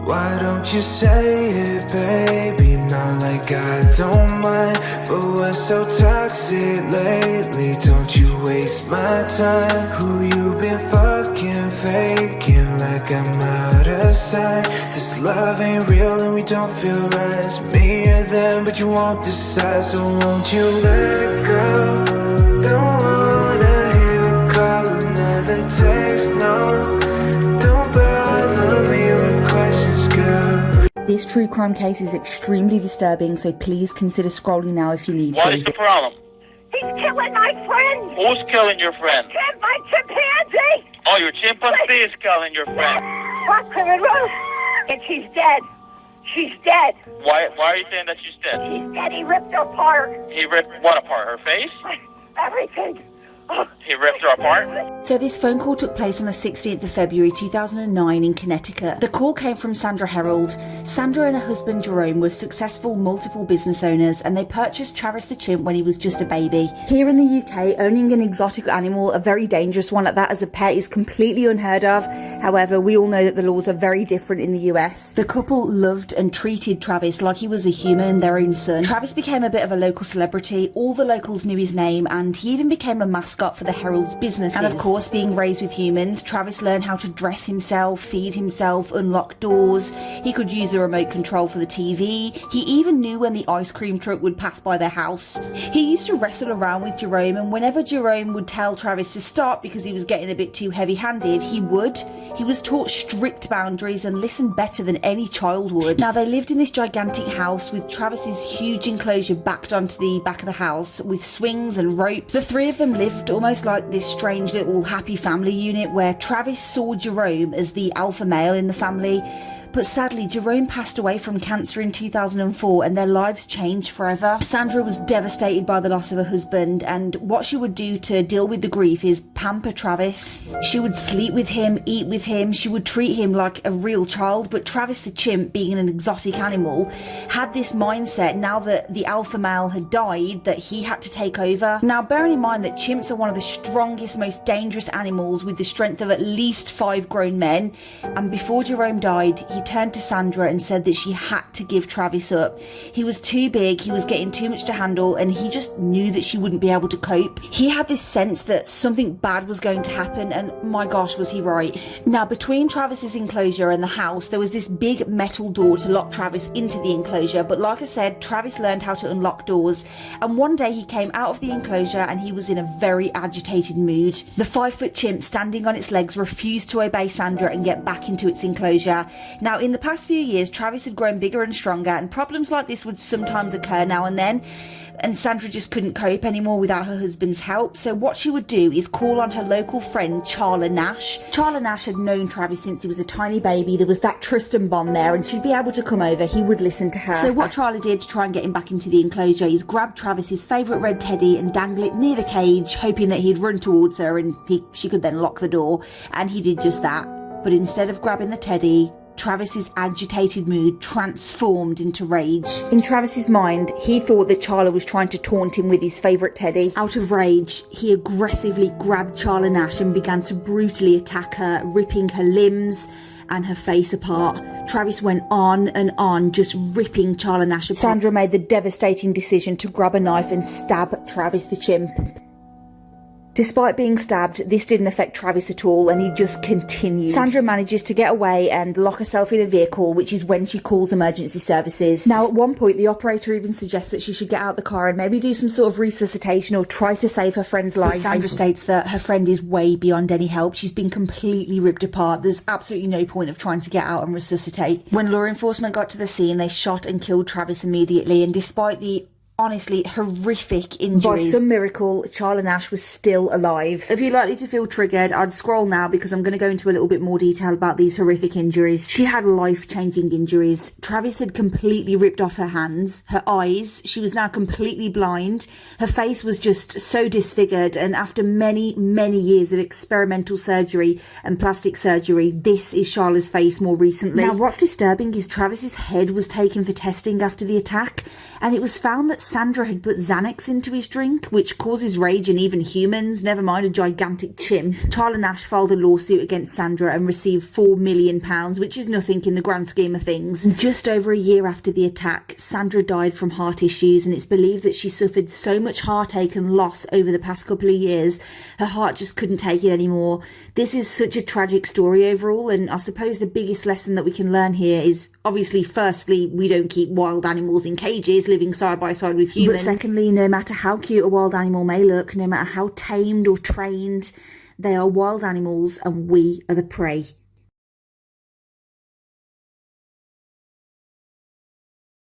Why don't you say it, baby? Not like I don't mind, but we're so toxic lately. Don't you waste my time. Who you been fucking faking like I'm out of sight? This love ain't real and we don't feel right. It's me or them, but you won't decide. So won't you let go? Don't wanna hear a call, another text, no. Don't bother me with questions, girl. This true crime case is extremely disturbing, so please consider scrolling now if you need to. What is the problem? He's killing my friend! Who's killing your friend? Chimp, my chimpanzee! Oh, your chimpanzee is killing your friend. Fuck him and Ruth! And she's dead. She's dead. Why are you saying that she's dead? She's dead. He ripped her apart. He ripped what apart? Her face? Everything. He ripped her apart? So this phone call took place on the 16th of February 2009 in Connecticut. The call came from Sandra Herold. Sandra and her husband Jerome were successful multiple business owners, and they purchased Travis the chimp when he was just a baby. Here in the UK, owning an exotic animal, a very dangerous one at that, as a pet is completely unheard of. However, we all know that the laws are very different in the US. The couple loved and treated Travis like he was a human, their own son. Travis became a bit of a local celebrity. All the locals knew his name, and he even became a mascot for the Herald's businesses. And of course, being raised with humans, Travis learned how to dress himself, feed himself, unlock doors. He could use a remote control for the TV. He even knew when the ice cream truck would pass by their house. He used to wrestle around with Jerome, and whenever Jerome would tell Travis to stop because he was getting a bit too heavy-handed, he would. He was taught strict boundaries and listened better than any child would. Now, they lived in this gigantic house with Travis's huge enclosure backed onto the back of the house with swings and ropes. The three of them lived almost like this strange little happy family unit where Travis saw Jerome as the alpha male in the family. But sadly, Jerome passed away from cancer in 2004 and their lives changed forever. Sandra was devastated by the loss of her husband, and what she would do to deal with the grief is pamper Travis. She would sleep with him, eat with him, she would treat him like a real child. But Travis the chimp, being an exotic animal, had this mindset now that the alpha male had died that he had to take over. Now, bearing in mind that chimps are one of the strongest, most dangerous animals with the strength of at least 5 grown men, and before Jerome died, he turned to Sandra and said that she had to give Travis up. He was too big, he was getting too much to handle, and he just knew that she wouldn't be able to cope. He had this sense that something bad was going to happen, and my gosh, was he right. Now, between Travis's enclosure and the house, there was this big metal door to lock Travis into the enclosure, but like I said, Travis learned how to unlock doors, and one day he came out of the enclosure and he was in a very agitated mood. The 5-foot chimp, standing on its legs, refused to obey Sandra and get back into its enclosure. Now, in the past few years, Travis had grown bigger and stronger, and problems like this would sometimes occur now and then, and Sandra just couldn't cope anymore without her husband's help. So what she would do is call on her local friend Charla Nash. Charla Nash had known Travis since he was a tiny baby. There was that trust and bond there, and she'd be able to come over. He would listen to her. So what Charla did to try and get him back into the enclosure is grab Travis's favourite red teddy and dangle it near the cage, hoping that he'd run towards her and she could then lock the door. And he did just that. But instead of grabbing the teddy, Travis's agitated mood transformed into rage. In Travis's mind, he thought that Charla was trying to taunt him with his favourite teddy. Out of rage, he aggressively grabbed Charla Nash and began to brutally attack her, ripping her limbs and her face apart. Travis went on and on, just ripping Charla Nash apart. Sandra made the devastating decision to grab a knife and stab Travis the chimp. Despite being stabbed, this didn't affect Travis at all, and he just continued. Sandra manages to get away and lock herself in a vehicle, which is when she calls emergency services. Now, at one point, the operator even suggests that she should get out the car and maybe do some sort of resuscitation or try to save her friend's life. But Sandra states that her friend is way beyond any help. She's been completely ripped apart. There's absolutely no point of trying to get out and resuscitate. When law enforcement got to the scene, they shot and killed Travis immediately, and despite the honestly horrific injuries, by some miracle, Charla Nash was still alive. If you're likely to feel triggered, I'd scroll now because I'm going to go into a little bit more detail about these horrific injuries. She had life-changing injuries. Travis had completely ripped off her hands, her eyes. She was now completely blind. Her face was just so disfigured, and after many, many years of experimental surgery and plastic surgery, this is Charla's face more recently. Now, what's disturbing is Travis's head was taken for testing after the attack, and it was found that Sandra had put Xanax into his drink, which causes rage in even humans, never mind a gigantic chimp. Tyler Nash filed a lawsuit against Sandra and received £4 million, which is nothing in the grand scheme of things. Just over a year after the attack, Sandra died from heart issues, and it's believed that she suffered so much heartache and loss over the past couple of years, her heart just couldn't take it anymore. This is such a tragic story overall, and I suppose the biggest lesson that we can learn here is, obviously, firstly, we don't keep wild animals in cages living side by side with humans. But secondly, no matter how cute a wild animal may look, no matter how tamed or trained, they are wild animals and we are the prey.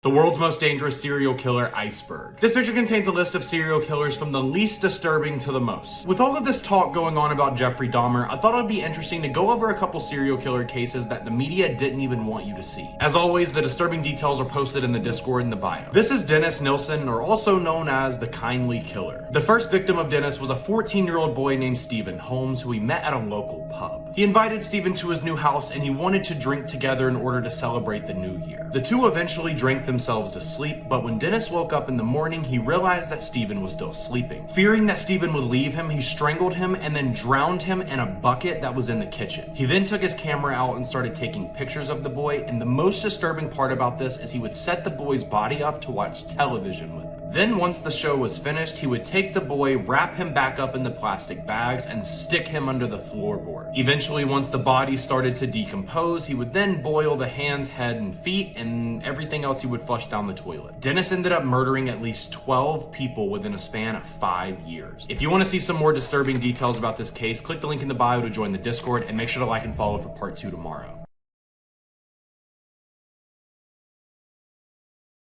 The world's most dangerous serial killer iceberg. This picture contains a list of serial killers from the least disturbing to the most. With all of this talk going on about Jeffrey Dahmer, I thought it would be interesting to go over a couple serial killer cases that the media didn't even want you to see. As always, the disturbing details are posted in the Discord in the bio. This is Dennis Nilsen, or also known as the Kindly Killer. The first victim of Dennis was a 14-year-old boy named Stephen Holmes, who he met at a local pub. He invited Stephen to his new house and he wanted to drink together in order to celebrate the new year. The two eventually drank themselves to sleep, but when Dennis woke up in the morning, he realized that Stephen was still sleeping. Fearing that Stephen would leave him, he strangled him and then drowned him in a bucket that was in the kitchen. He then took his camera out and started taking pictures of the boy, and the most disturbing part about this is he would set the boy's body up to watch television with him. Then once the show was finished, he would take the boy, wrap him back up in the plastic bags, and stick him under the floorboard. Eventually, once the body started to decompose, he would then boil the hands, head, and feet, and everything else he would flush down the toilet. Dennis ended up murdering at least 12 people within a span of 5 years. If you want to see some more disturbing details about this case, click the link in the bio to join the Discord, and make sure to like and follow for part 2 tomorrow.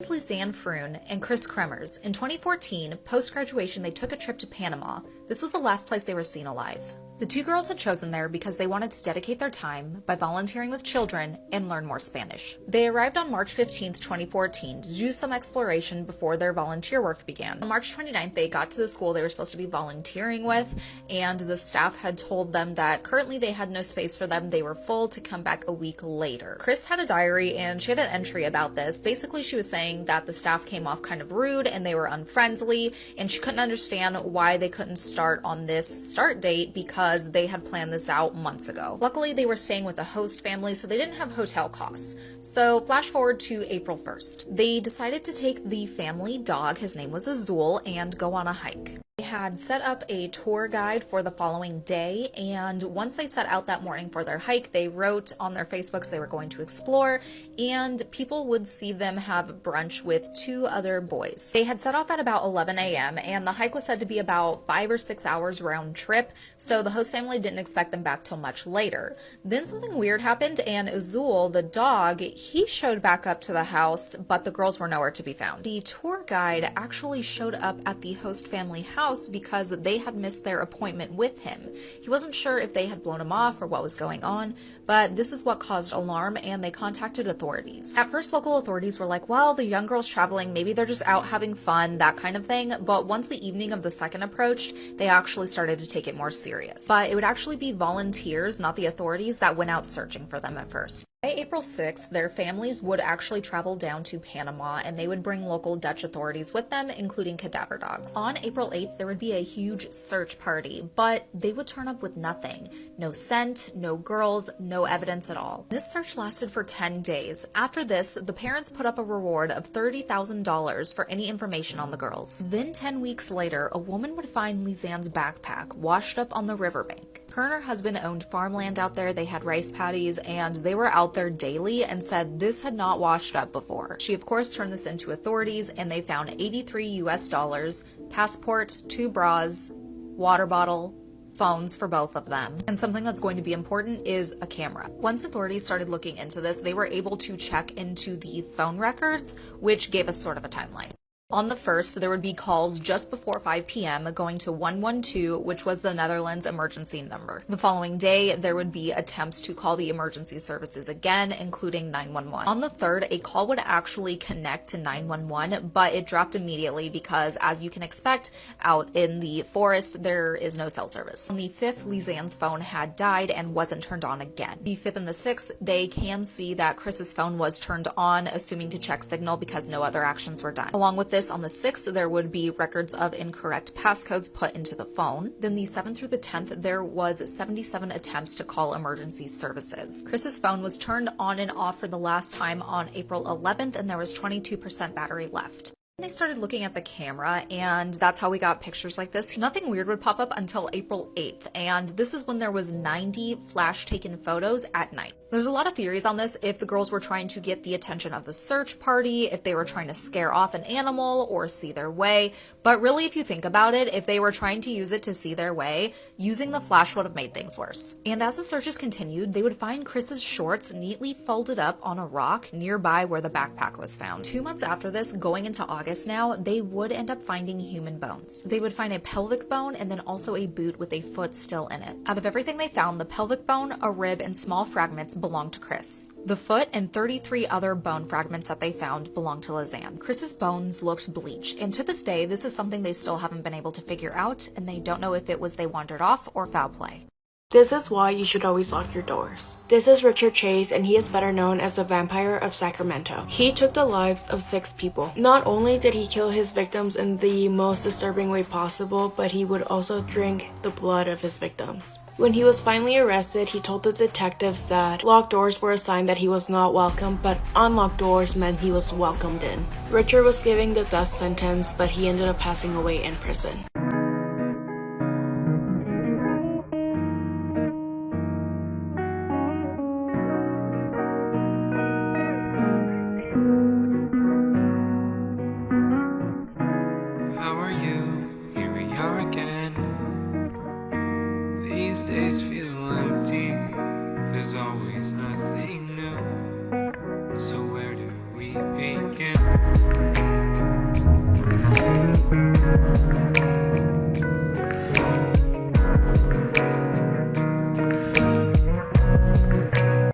Lisanne Froon and Kris Kremers. In 2014, post-graduation, they took a trip to Panama. This was the last place they were seen alive. The two girls had chosen there because they wanted to dedicate their time by volunteering with children and learn more Spanish. They arrived on March 15th, 2014 to do some exploration before their volunteer work began. On March 29th, they got to the school they were supposed to be volunteering with, and the staff had told them that currently they had no space for them. They were full to come back a week later. Kris had a diary and she had an entry about this. Basically, she was saying that the staff came off kind of rude and they were unfriendly, and she couldn't understand why they couldn't start on this start date because they had planned this out months ago. Luckily, they were staying with a host family, so they didn't have hotel costs. So flash forward to April 1st. They decided to take the family dog, his name was Azul, and go on a hike. They had set up a tour guide for the following day, and once they set out that morning for their hike, they wrote on their Facebooks they were going to explore, and people would see them have brunch with 2 other boys. They had set off at about 11 a.m., and the hike was said to be about 5 or 6 hours round trip, so the host family didn't expect them back till much later. Then something weird happened, and Azul, the dog, he showed back up to the house, but the girls were nowhere to be found. The tour guide actually showed up at the host family house because they had missed their appointment with him. He wasn't sure if they had blown him off or what was going on, but this is what caused alarm, and they contacted authorities. At first, local authorities were like, well, the young girl's traveling, maybe they're just out having fun, that kind of thing, but once the evening of the second approached, they actually started to take it more serious. But it would actually be volunteers, not the authorities, that went out searching for them at first. By April 6th, their families would actually travel down to Panama, and they would bring local Dutch authorities with them, including cadaver dogs. On April 8th, there would be a huge search party, but they would turn up with nothing. No scent, no girls, no evidence at all. This search lasted for 10 days. After this, the parents put up a reward of $30,000 for any information on the girls. Then 10 weeks later, a woman would find Lisanne's backpack washed up on the riverbank. Her and her husband owned farmland out there, they had rice paddies, and they were out there daily and said this had not washed up before. She of course turned this into authorities, and they found $83, passport, 2 bras, water bottle, phones for both of them. And something that's going to be important is a camera. Once authorities started looking into this, they were able to check into the phone records, which gave us sort of a timeline. On the 1st, there would be calls just before 5 p.m. going to 112, which was the Netherlands emergency number. The following day, there would be attempts to call the emergency services again, including 911. On the 3rd, a call would actually connect to 911, but it dropped immediately because, as you can expect, out in the forest, there is no cell service. On the 5th, Lisanne's phone had died and wasn't turned on again. The 5th and the 6th, they can see that Kris's phone was turned on, assuming to check signal because no other actions were done. Along with this, Chris, on the 6th, there would be records of incorrect passcodes put into the phone. Then the 7th through the 10th, there was 77 attempts to call emergency services. Chris's phone was turned on and off for the last time on April 11th, and there was 22% battery left. They started looking at the camera, and that's how we got pictures like this. Nothing weird would pop up until April 8th, and this is when there was 90 flash taken photos at night. There's a lot of theories on this, if the girls were trying to get the attention of the search party, if they were trying to scare off an animal or see their way, but really if you think about it, if they were trying to use it to see their way, using the flash would have made things worse. And as the searches continued, they would find Chris's shorts neatly folded up on a rock nearby where the backpack was found. 2 months after this, going into August now, they would end up finding human bones. They would find a pelvic bone and then also a boot with a foot still in it. Out of everything they found, the pelvic bone, a rib, and small fragments belonged to Kris. The foot and 33 other bone fragments that they found belonged to Lisanne. Chris's bones looked bleached, and to this day, this is something they still haven't been able to figure out, and they don't know if it was they wandered off or foul play. This is why you should always lock your doors. This is Richard Chase, and he is better known as the Vampire of Sacramento. He took the lives of 6 people. Not only did he kill his victims in the most disturbing way possible, but he would also drink the blood of his victims. When he was finally arrested, he told the detectives that locked doors were a sign that he was not welcome, but unlocked doors meant he was welcomed in. Richard was given the death sentence, but he ended up passing away in prison.